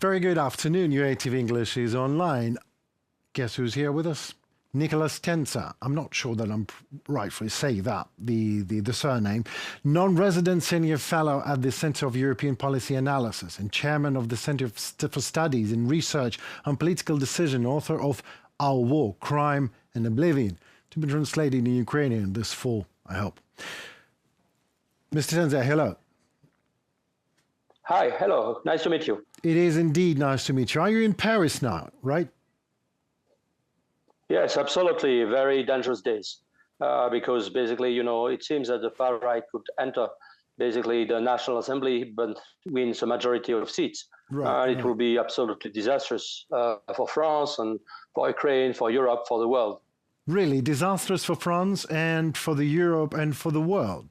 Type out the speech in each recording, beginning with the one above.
Very good afternoon. UATV English is online. Guess who's here with us? Nicolas Tenzer. I'm not sure that I'm rightfully say that, the surname. Non-resident senior fellow at the Center of European Policy Analysis and chairman of the Center for Studies in Research on Political Decision, author of Our War, Crime and Oblivion, to be translated in Ukrainian this fall, I hope. Mr. Tenzer, hello. Hi, hello. Nice to meet you. It is indeed nice to meet you. Are you in Paris now, right? Yes, absolutely. Very dangerous days. Because basically, it seems that the far right could enter basically the National Assembly, but wins a majority of seats. Right. It will be absolutely disastrous for France and for Ukraine, for Europe, for the world. Really disastrous for France and for the Europe and for the world.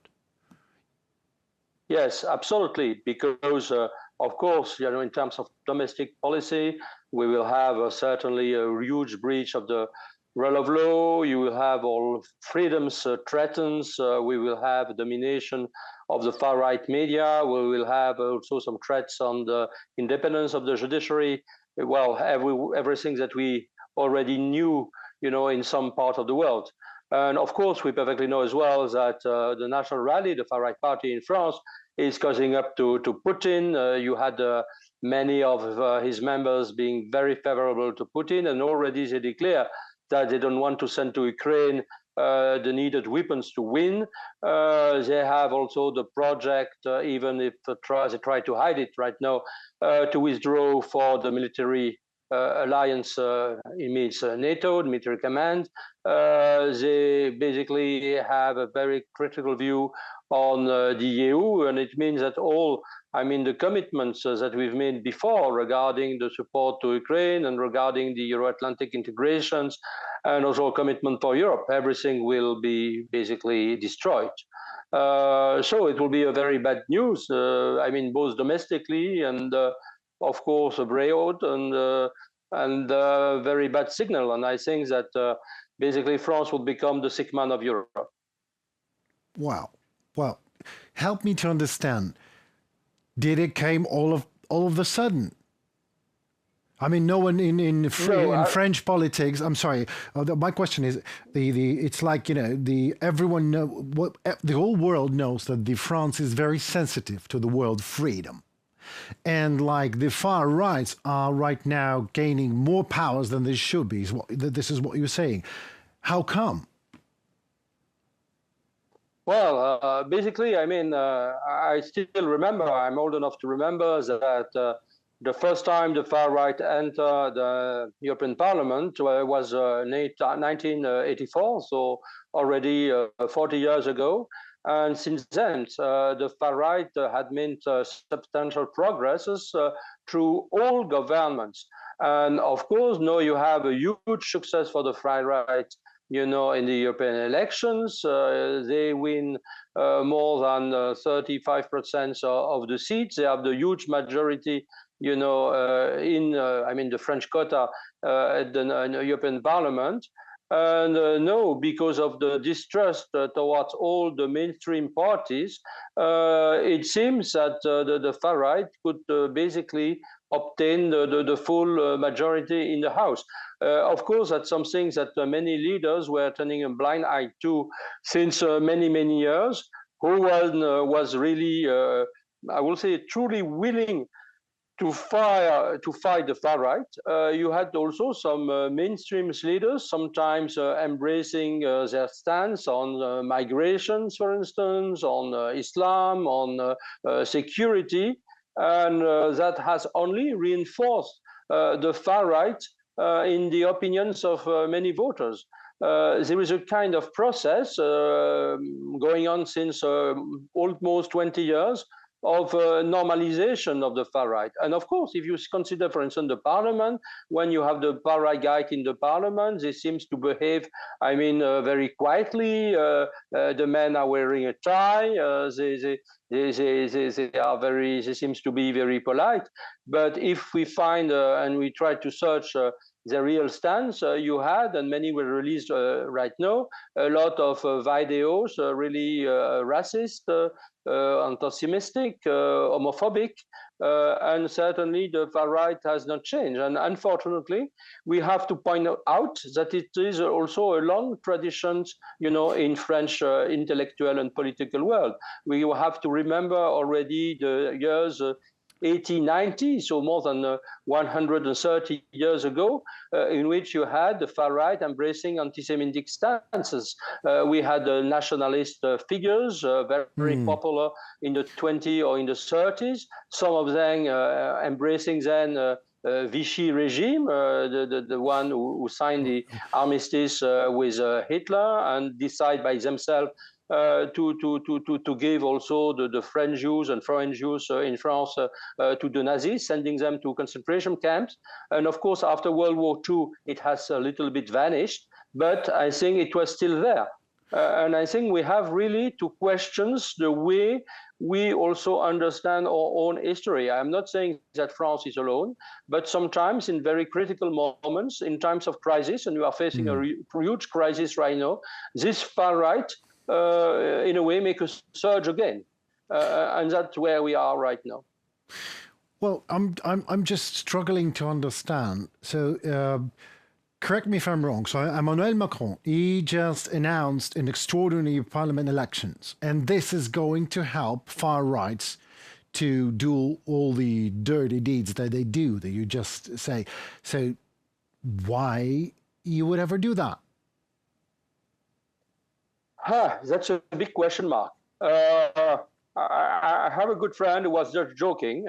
Yes, absolutely. Because, of course, in terms of domestic policy, we will have certainly a huge breach of the rule of law. You will have all freedoms threatened. We will have domination of the far-right media. We will have also some threats on the independence of the judiciary. Well, everything that we already knew, in some part of the world. And of course, we perfectly know as well that the National Rally, the far-right party in France, is causing up to Putin. You had many of his members being very favorable to Putin, and already they declare that they don't want to send to Ukraine the needed weapons to win. They have also the project, even if they try to hide it right now, to withdraw for the military alliance. It means NATO, the military command. They basically have a very critical view on the EU, and it means that the commitments that we've made before regarding the support to Ukraine and regarding the Euro-Atlantic integrations, and also commitment for Europe, everything will be basically destroyed. So it will be a very bad news, both domestically and of course abroad, and very bad signal. And I think that basically France will become the sick man of Europe. Wow. Well, help me to understand. Did it came all of a sudden? I mean, no one in French politics. I'm sorry. My question is it's like everyone the whole world knows that France is very sensitive to the world freedom, and like the far rights are right now gaining more powers than they should be. This is what you're saying. How come? Well, basically, I still remember, I'm old enough to remember that the first time the far right entered the European Parliament was in 1984, so already 40 years ago. And since then, the far right had made substantial progresses through all governments. And of course, now you have a huge success for the far right. In the European elections, they win more than 35% of the seats. They have the huge majority, in the French quota at the European Parliament. And no, because of the distrust towards all the mainstream parties, it seems that the far right could basically obtain the full majority in the House. Of course, that's something that many leaders were turning a blind eye to since many, many years. Who was really, I will say, truly willing to fight the far right. You had also some mainstream leaders sometimes embracing their stance on migrations, for instance, on Islam, on security, and that has only reinforced the far right in the opinions of many voters. There is a kind of process going on since almost 20 years of normalization of the far right. And of course, if you consider, for instance, the parliament, when you have the far right guy in the parliament, they seems to behave, very quietly. The men are wearing a tie. They seems to be very polite. But if we find and we try to search the real stance you had, and many were released right now, a lot of videos really racist, anti-Semitic, homophobic, and certainly the far right has not changed. And unfortunately, we have to point out that it is also a long tradition, in French intellectual and political world. We have to remember already the years 1890, so more than 130 years ago, in which you had the far right embracing anti-Semitic stances. We had nationalist figures, very popular in the 20s or in the 30s, some of them embracing then Vichy regime, the one who signed the armistice with Hitler and decide by themselves to give also the French Jews and foreign Jews in France to the Nazis, sending them to concentration camps. And of course, after World War II, it has a little bit vanished, but I think it was still there. And I think we have really to question the way we also understand our own history. I'm not saying that France is alone, but sometimes in very critical moments, in times of crisis, and we are facing a huge crisis right now, this far right, in a way, make a surge again, and that's where we are right now. Well, I'm just struggling to understand. So, correct me if I'm wrong. So, Emmanuel Macron, he just announced an extraordinary parliament elections, and this is going to help far rights to do all the dirty deeds that they do. That you just say. So, why you would ever do that? That's a big question mark. I have a good friend who was just joking,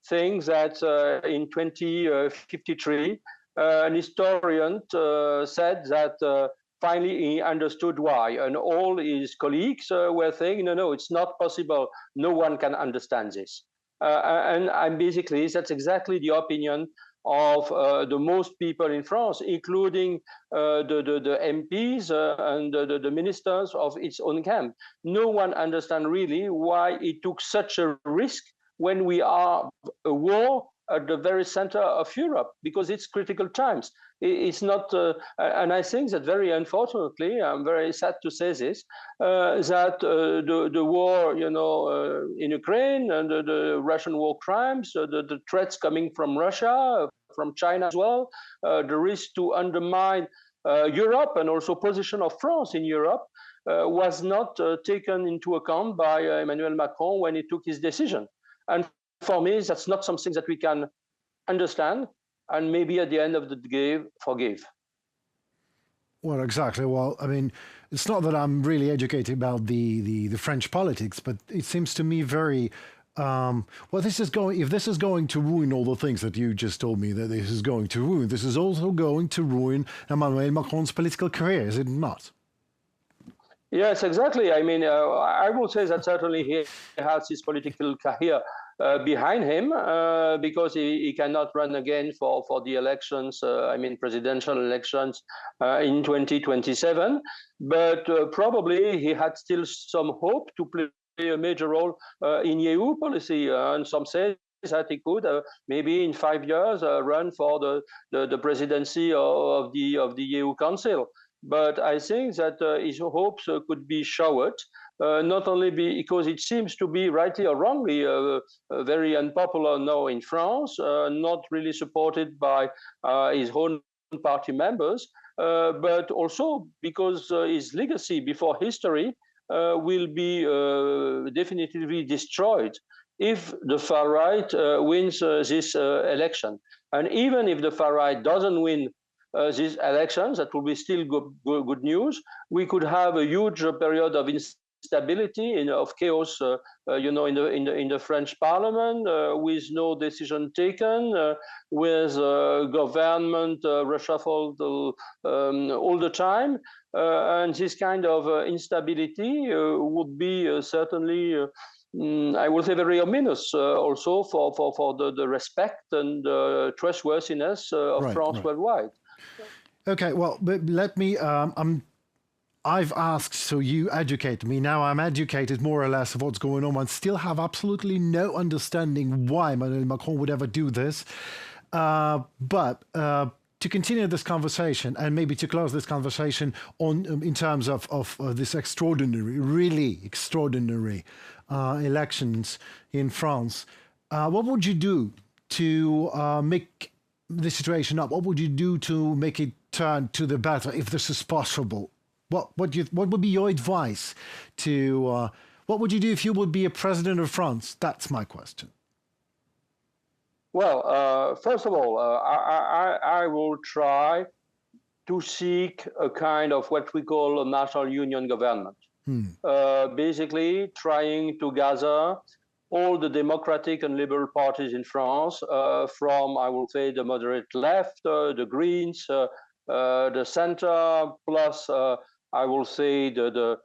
saying that in 2053, an historian said that finally he understood why, and all his colleagues were saying, no, it's not possible. No one can understand this. And basically, that's exactly the opinion of the most people in France, including the MPs and the ministers of its own camp. No one understands really why it took such a risk when we are a war at the very center of Europe, because it's critical times. It's not, and I think that very unfortunately, I'm very sad to say this, that the war, in Ukraine and the Russian war crimes, the threats coming from Russia, from China as well, the risk to undermine Europe and also position of France in Europe was not taken into account by Emmanuel Macron when he took his decision. And for me, that's not something that we can understand and maybe at the end of the day forgive. Well, exactly. Well, I mean, it's not that I'm really educated about the French politics, but it seems to me very well. This is going. If this is going to ruin all the things that you just told me that this is going to ruin, this is also going to ruin Emmanuel Macron's political career, is it not? Yes, exactly. I mean, I would say that certainly he has his political career behind him because he cannot run again for the elections, presidential elections in 2027. But probably he had still some hope to play a major role in EU policy. And some say that he could maybe in 5 years run for the presidency of the EU Council. But I think that his hopes could be showered, not only because it seems to be rightly or wrongly very unpopular now in France, not really supported by his own party members, but also because his legacy before history will be definitively destroyed if the far right wins this election. And even if the far right doesn't win these elections, that will be still good news. We could have a huge period of instability of chaos, in the French Parliament, with no decision taken, with government reshuffled all the time, and this kind of instability would be certainly. I would say very ominous also for the respect and trustworthiness of France worldwide. Okay, well, but let me, I've asked, so you educate me. Now I'm educated more or less of what's going on. I still have absolutely no understanding why Emmanuel Macron would ever do this. But to continue this conversation and maybe to close this conversation on in terms of this extraordinary, really extraordinary elections in France, what would you do to make the situation up? What would you do to make it turn to the better if this is possible? What would be your advice to? What would you do if you would be a president of France? That's my question. Well, first of all, I will try to seek a kind of what we call a national union government. Basically, trying to gather all the democratic and liberal parties in France, from, I will say, the moderate left, the Greens, the center, plus, I will say, the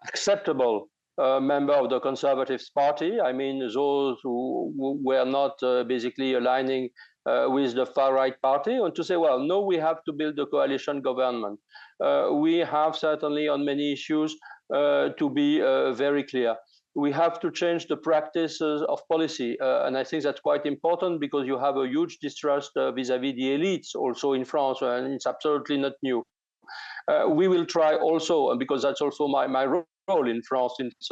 acceptable member of the Conservative Party. I mean, those who were not basically aligning with the far-right party, and to say, well, no, we have to build a coalition government. We have certainly on many issues to be very clear. We have to change the practices of policy. And I think that's quite important because you have a huge distrust vis-à-vis the elites also in France, and it's absolutely not new. We will try also, and because that's also my role in France since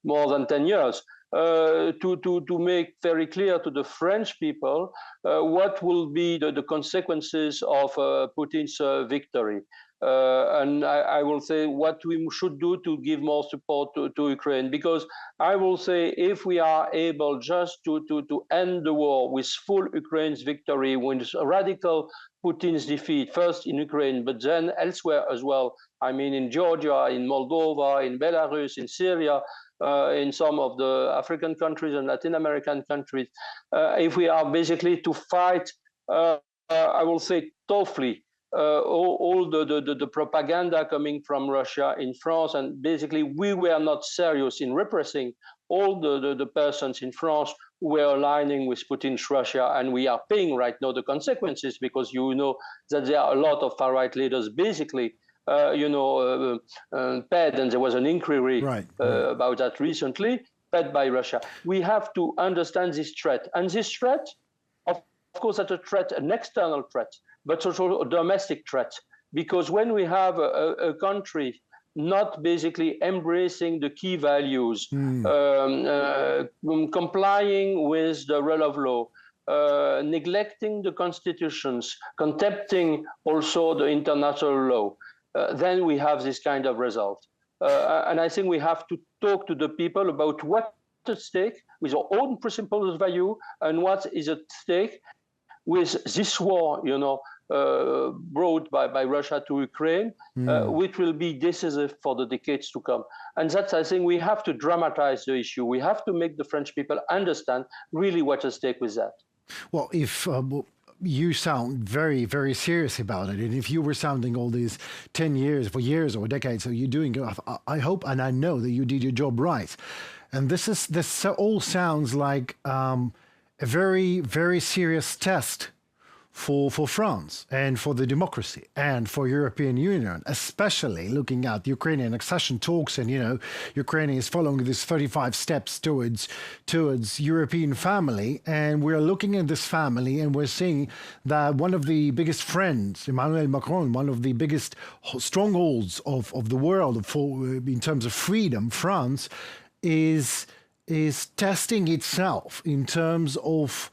more than 10 years, to make very clear to the French people what will be the consequences of Putin's victory. And I will say what we should do to give more support to Ukraine, because I will say if we are able just to end the war with full Ukraine's victory, with radical Putin's defeat, first in Ukraine, but then elsewhere as well, I mean in Georgia, in Moldova, in Belarus, in Syria, in some of the African countries and Latin American countries, if we are basically to fight, I will say toughly, all the propaganda coming from Russia in France, and basically we were not serious in repressing all the persons in France who were aligning with Putin's Russia, and we are paying right now the consequences, because you know that there are a lot of far-right leaders basically paid, and there was an inquiry about that recently, paid by Russia. We have to understand this threat, and this threat, of course, that's a threat, an external threat, but also a domestic threat, because when we have a country not basically embracing the key values, complying with the rule of law, neglecting the constitutions, contempting also the international law, then we have this kind of result. And I think we have to talk to the people about what's at stake with our own principles of value and what is at stake with this war, brought by Russia to Ukraine, which will be decisive for the decades to come. And that's, I think, we have to dramatize the issue. We have to make the French people understand really what's at stake with that. Well, if you sound very, very serious about it, and if you were sounding all these 10 years, for years or decades, so you're doing, I hope and I know that you did your job right. And this all sounds like a very, very serious test for France and for the democracy and for European Union, especially looking at the Ukrainian accession talks. And, Ukraine is following these 35 steps towards European family. And we're looking at this family and we're seeing that one of the biggest friends, Emmanuel Macron, one of the biggest strongholds of the world in terms of freedom, France, is testing itself in terms of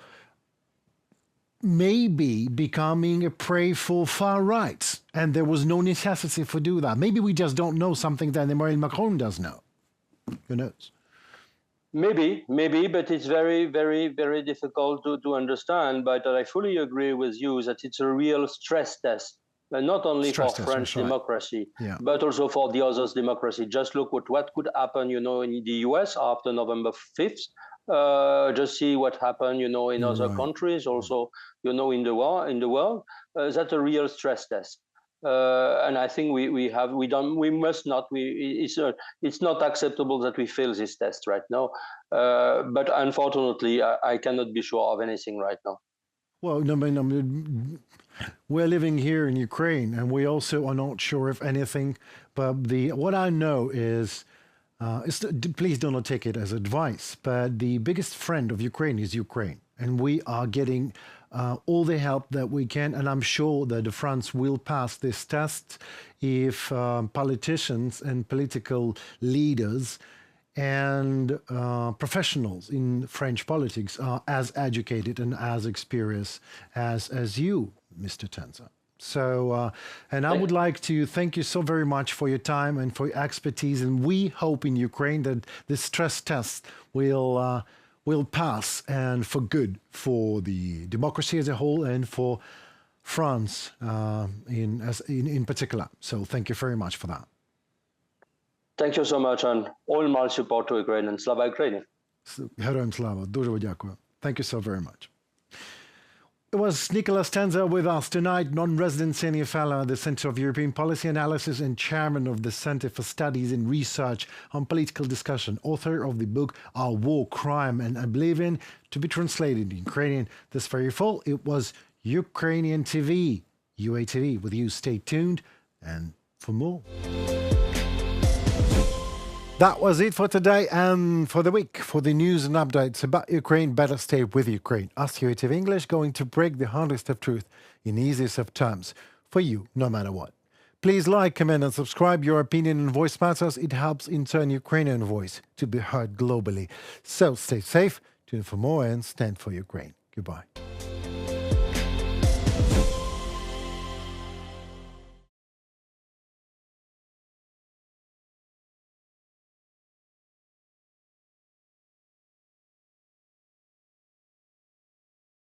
maybe becoming a prey for far right. And there was no necessity for do that. Maybe we just don't know something that Emmanuel Macron does know. Who knows? Maybe, but it's very, very, very difficult to understand. But I fully agree with you that it's a real stress test, and not only for French democracy, but also for the others' democracy. Just look at what could happen, in the US after November 5th. Just see what happened, in other countries, also, in the world. That's a real stress test, and I think it's not acceptable that we fail this test right now. But unfortunately, I cannot be sure of anything right now. Well, we're living here in Ukraine, and we also are not sure of anything. But what I know is. Please do not take it as advice, but the biggest friend of Ukraine is Ukraine, and we are getting all the help that we can, and I'm sure that France will pass this test if politicians and political leaders and professionals in French politics are as educated and as experienced as you, Mr. Tenzer. So, and I would like to thank you so very much for your time and for your expertise. And we hope in Ukraine that this stress test will pass, and for good, for the democracy as a whole and for France in particular. So thank you very much for that. Thank you so much, and all my support to Ukraine and Slava Ukraine. Героям слава. Дуже дякую. Thank you so very much. It was Nicolas Tenzer with us tonight, non-resident senior fellow at the Center of European Policy Analysis and chairman of the Center for Studies and Research on Political Discussion, author of the book Our War, Crime and Oblivion, to be translated in Ukrainian this very fall. It was Ukrainian TV, UATV, with you. Stay tuned and for more. That was it for today and for the week. For the news and updates about Ukraine, better stay with Ukraine. Us UATV English going to break the hardest of truth in easiest of terms for you, no matter what. Please like, comment and subscribe. Your opinion and voice matters. It helps in turn Ukrainian voice to be heard globally. So stay safe, tune in for more and stand for Ukraine. Goodbye.